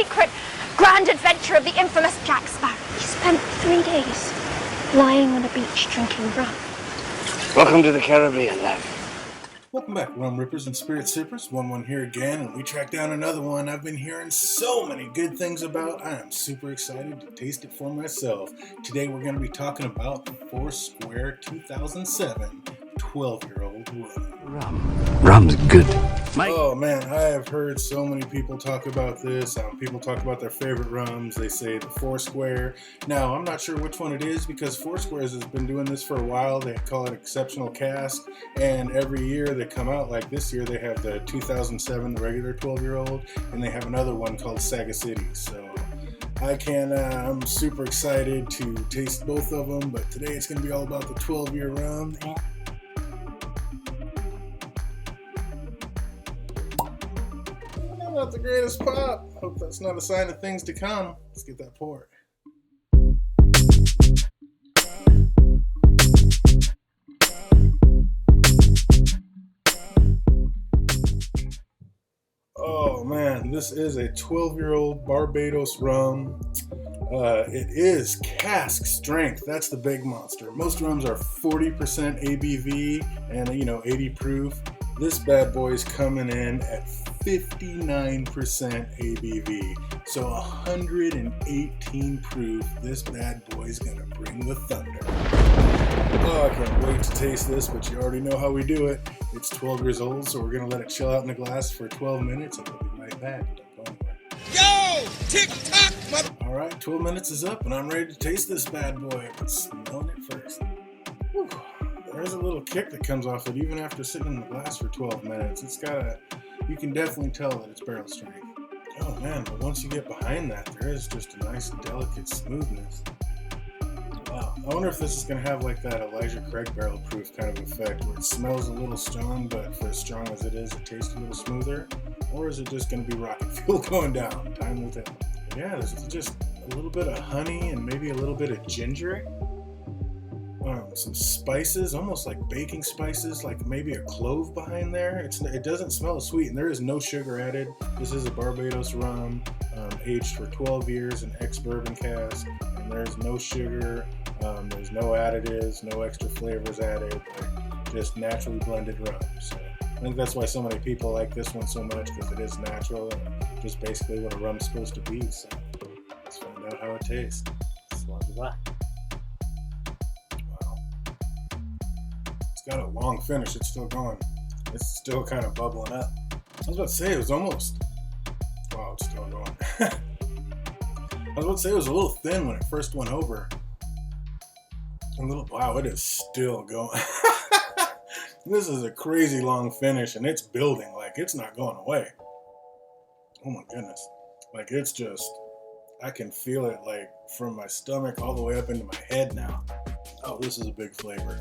secret grand adventure of the infamous Jack Sparrow. He spent 3 days lying on a beach drinking rum. Welcome to the Caribbean, lad. Welcome back, Rum Rippers and Spirit Sippers. 1-1 here again, and we tracked down another one I've been hearing so many good things about. I am super excited to taste it for myself. Today we're going to be talking about the FourSquare 2007 12-year-old rum. Rum's good. Oh man, I have heard so many people talk about this. People talk about their favorite rums. They say the FourSquare. Now, I'm not sure which one it is because FourSquare has been doing this for a while. They call it Exceptional Cask, and every year they come out. Like this year, they have the 2007, the regular 12-year-old, and they have another one called Saga City. So I'm super excited to taste both of them, but today it's going to be all about the 12-year rum. Not the greatest pop. Hope that's not a sign of things to come. Let's get that poured. Oh man, this is a 12-year-old Barbados rum. It is cask strength. That's the big monster. Most rums are 40% ABV and 80 proof. This bad boy's coming in at 59% ABV. So 118 proof. This bad boy's gonna bring the thunder. Oh, I can't wait to taste this, but you already know how we do it. It's 12 years old, so we're gonna let it chill out in the glass for 12 minutes and we'll be right back. Don't go anywhere. Yo! Tick-tock! Alright, 12 minutes is up and I'm ready to taste this bad boy. But smelling it first. Whew. There's a little kick that comes off it even after sitting in the glass for 12 minutes. You can definitely tell that it's barrel strength. Oh man, but once you get behind that, there is just a nice delicate smoothness. Wow, I wonder if this is going to have like that Elijah Craig barrel proof kind of effect where it smells a little strong, but for as strong as it is, it tastes a little smoother. Or is it just going to be rocket fuel going down? Time will tell. Yeah, there's just a little bit of honey and maybe a little bit of ginger. Some spices, almost like baking spices, like maybe a clove behind there. It doesn't smell sweet, and there is no sugar added. This is a Barbados rum, aged for 12 years in ex-bourbon cask, and there's no sugar, there's no additives, no extra flavors added, just naturally blended rum. So I think that's why so many people like this one so much, because it is natural and just basically what a rum's supposed to be. So let's find out how it tastes. Blah. It's got a long finish. It's still going. It's still kind of bubbling up. I was about to say it was almost... Wow, it's still going. I was about to say it was a little thin when it first went over. Wow, it is still going. This is a crazy long finish, and it's building. Like, it's not going away. Oh my goodness. Like, it's just... I can feel it, like, from my stomach all the way up into my head now. Oh, this is a big flavor.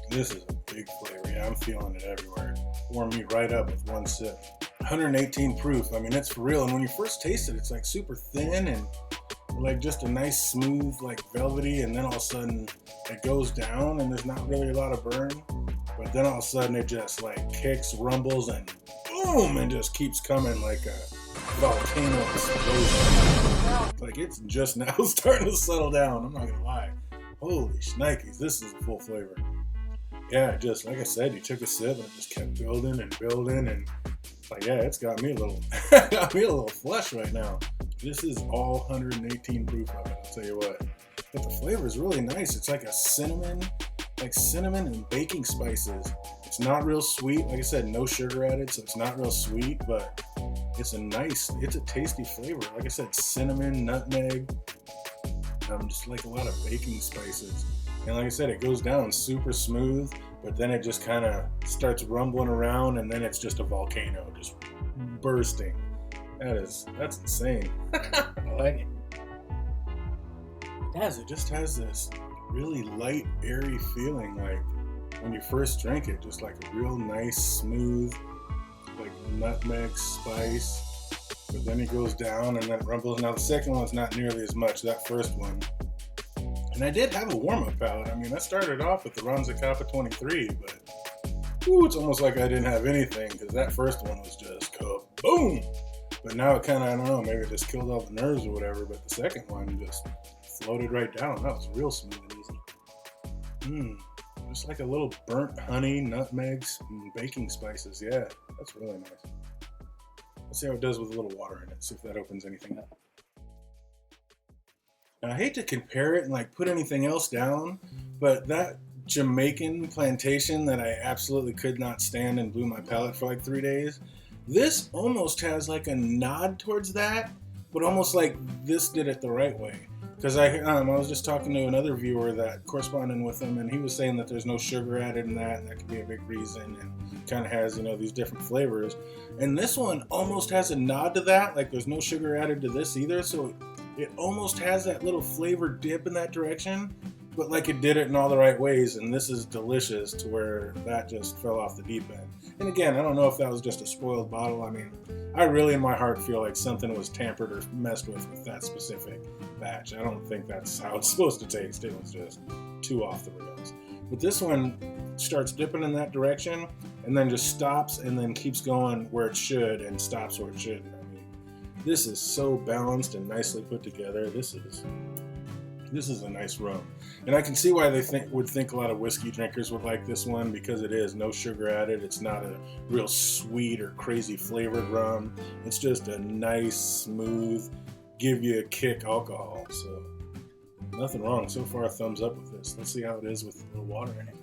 This is a big flavor. Yeah, I'm feeling it everywhere. Warmed me right up with one sip. 118 proof. I mean, it's for real. And when you first taste it, it's like super thin and like just a nice, smooth, like velvety. And then all of a sudden it goes down and there's not really a lot of burn. But then all of a sudden it just like kicks, rumbles, and boom, and just keeps coming like a volcano explosion. Like it's just now starting to settle down. I'm not going to lie. Holy shnikes, this is a full flavor. Yeah, just like I said, you took a sip and it just kept building and building, and like yeah, it's got me a little flush right now. This is all 118 proof of it, I'll tell you what. But the flavor is really nice. It's like a cinnamon and baking spices. It's not real sweet. Like I said, no sugar added, so it's not real sweet, but it's a tasty flavor. Like I said, cinnamon, nutmeg, just like a lot of baking spices. And like I said, it goes down super smooth, but then it just kind of starts rumbling around, and then it's just a volcano just bursting. That's insane. I like it. It just has this really light, airy feeling, like when you first drink it, just like a real nice, smooth, like nutmeg spice. But then it goes down and then it rumbles. Now the second one's not nearly as much, that first one. And I did have a warm-up palate. I mean, I started off with the Ronza Kappa 23, but it's almost like I didn't have anything, because that first one was just kaboom! But now it kind of, I don't know, maybe it just killed all the nerves or whatever, but the second one just floated right down. That was real smooth and easy. Just like a little burnt honey, nutmegs, and baking spices. Yeah, that's really nice. Let's see how it does with a little water in it, see if that opens anything up. Now, I hate to compare it and like put anything else down, but that Jamaican plantation that I absolutely could not stand and blew my palate for like 3 days, this almost has like a nod towards that, but almost like this did it the right way. Because I was just talking to another viewer that corresponded with him, and he was saying that there's no sugar added in that, and that could be a big reason, and kind of has, you know, these different flavors. And this one almost has a nod to that, like there's no sugar added to this either, so it almost has that little flavor dip in that direction, but like it did it in all the right ways, and this is delicious to where that just fell off the deep end. And again, I don't know if that was just a spoiled bottle. I mean, I really in my heart feel like something was tampered or messed with that specific batch. I don't think that's how it's supposed to taste. It was just too off the rails. But this one starts dipping in that direction and then just stops and then keeps going where it should and stops where it shouldn't. I mean, this is so balanced and nicely put together. This is a nice rum. And I can see why they would think a lot of whiskey drinkers would like this one, because it is no sugar added. It's not a real sweet or crazy flavored rum. It's just a nice, smooth, give you a kick alcohol. So nothing wrong. So far, a thumbs up with this. Let's see how it is with a little water in it.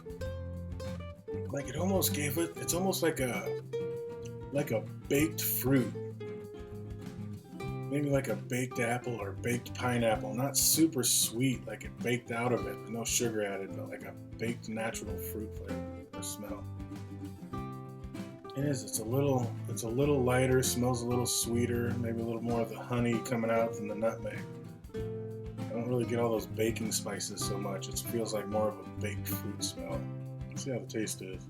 Like it almost gave it, it's almost like a baked fruit. Maybe like a baked apple or baked pineapple. Not super sweet, like it baked out of it. No sugar added, but like a baked natural fruit flavor or smell. It is. It's a little lighter. Smells a little sweeter. Maybe a little more of the honey coming out than the nutmeg. I don't really get all those baking spices so much. It feels like more of a baked fruit smell. Let's see how the taste is.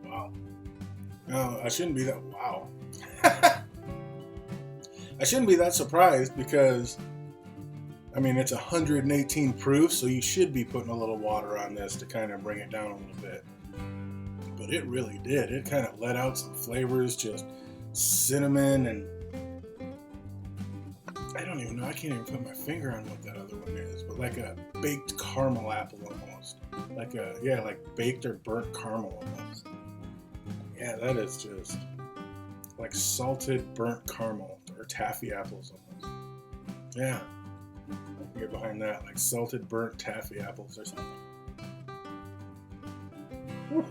Wow. No, I shouldn't be that. Wow. I shouldn't be that surprised because, I mean, it's 118 proof, so you should be putting a little water on this to kind of bring it down a little bit. But it really did. It kind of let out some flavors, just cinnamon and I don't even know. I can't even put my finger on what that other one is, but like a baked caramel apple almost. Like baked or burnt caramel almost. Yeah, that is just like salted burnt caramel or taffy apples almost. Yeah, I can get behind that, like salted burnt taffy apples or something. Whew.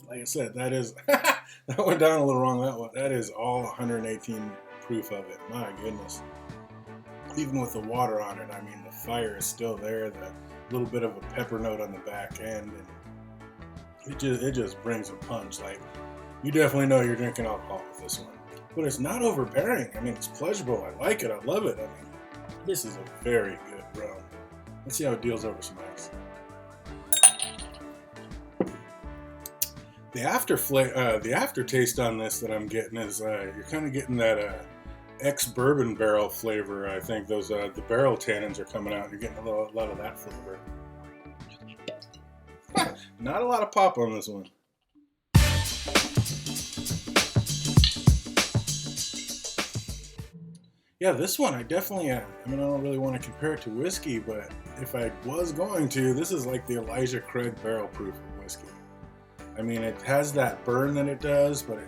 Like I said, that is that went down a little wrong. That is all 118 proof of it. My goodness. Even with the water on it, I mean, the fire is still there. The little bit of a pepper note on the back end, and it just brings a punch. Like, you definitely know you're drinking alcohol with this one. But it's not overbearing. I mean, it's pleasurable. I like it. I love it. I mean, this is a very good rum. Let's see how it deals over some ice. The aftertaste on this that I'm getting is you're kind of getting that ex-bourbon barrel flavor. I think those the barrel tannins are coming out. You're getting a lot of that flavor. Not a lot of pop on this one. Yeah, this one I definitely, I mean, I don't really want to compare it to whiskey, but if I was going to, this is like the Elijah Craig barrel proof of whiskey. I mean, it has that burn that it does, but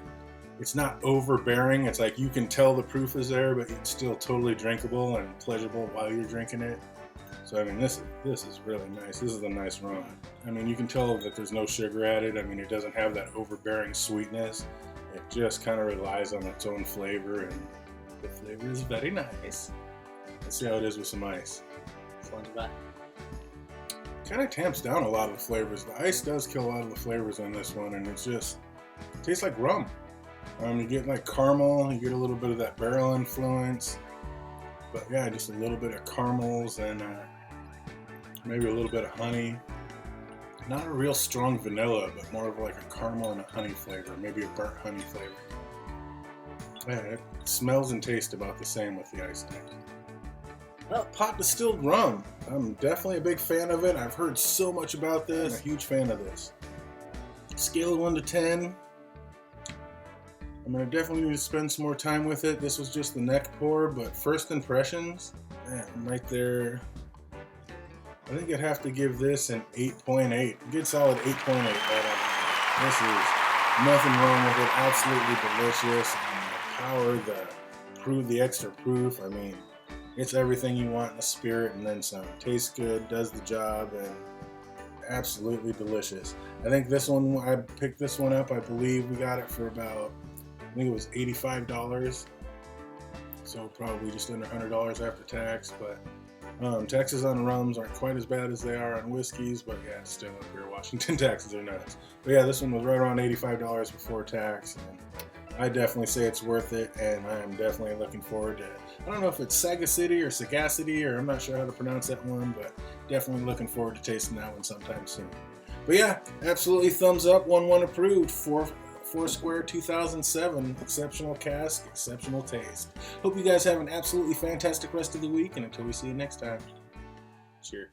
it's not overbearing. It's like you can tell the proof is there, but it's still totally drinkable and pleasurable while you're drinking it. So, I mean, this is really nice. This is a nice rum. I mean, you can tell that there's no sugar added. I mean, it doesn't have that overbearing sweetness. It just kind of relies on its own flavor, and the flavor is very nice. Let's see how it is with some ice. Kind of tamps down a lot of the flavors. The ice does kill a lot of the flavors on this one, and it tastes like rum. You get like caramel, you get a little bit of that barrel influence, but yeah, just a little bit of caramels and maybe a little bit of honey. Not a real strong vanilla, but more of like a caramel and a honey flavor, maybe a burnt honey flavor. Yeah, it smells and tastes about the same with the ice tank. Well, pot distilled rum. I'm definitely a big fan of it. I've heard so much about this. I'm a huge fan of this. Scale of 1 to 10. I'm going to definitely need to spend some more time with it. This was just the neck pour, but first impressions, man, right there. I think I'd have to give this an 8.8. Good solid 8.8 right on it. This is nothing wrong with it. Absolutely delicious. And the power, the proof, the extra proof. I mean, it's everything you want in a spirit and then some. Tastes good, does the job, and absolutely delicious. I think this one, I picked this one up. I believe we got it for about, I think it was $85. So probably just under $100 after tax, but taxes on rums aren't quite as bad as they are on whiskeys, but yeah, still up here, Washington taxes are nuts. But yeah, this one was right around $85 before tax, and I definitely say it's worth it, and I am definitely looking forward to it. I don't know if it's Sagacity or Sagacity, or I'm not sure how to pronounce that one, but definitely looking forward to tasting that one sometime soon. But yeah, absolutely thumbs up, 1-1 approved, FourSquare 2007, exceptional cask, exceptional taste. Hope you guys have an absolutely fantastic rest of the week, and until we see you next time, cheers.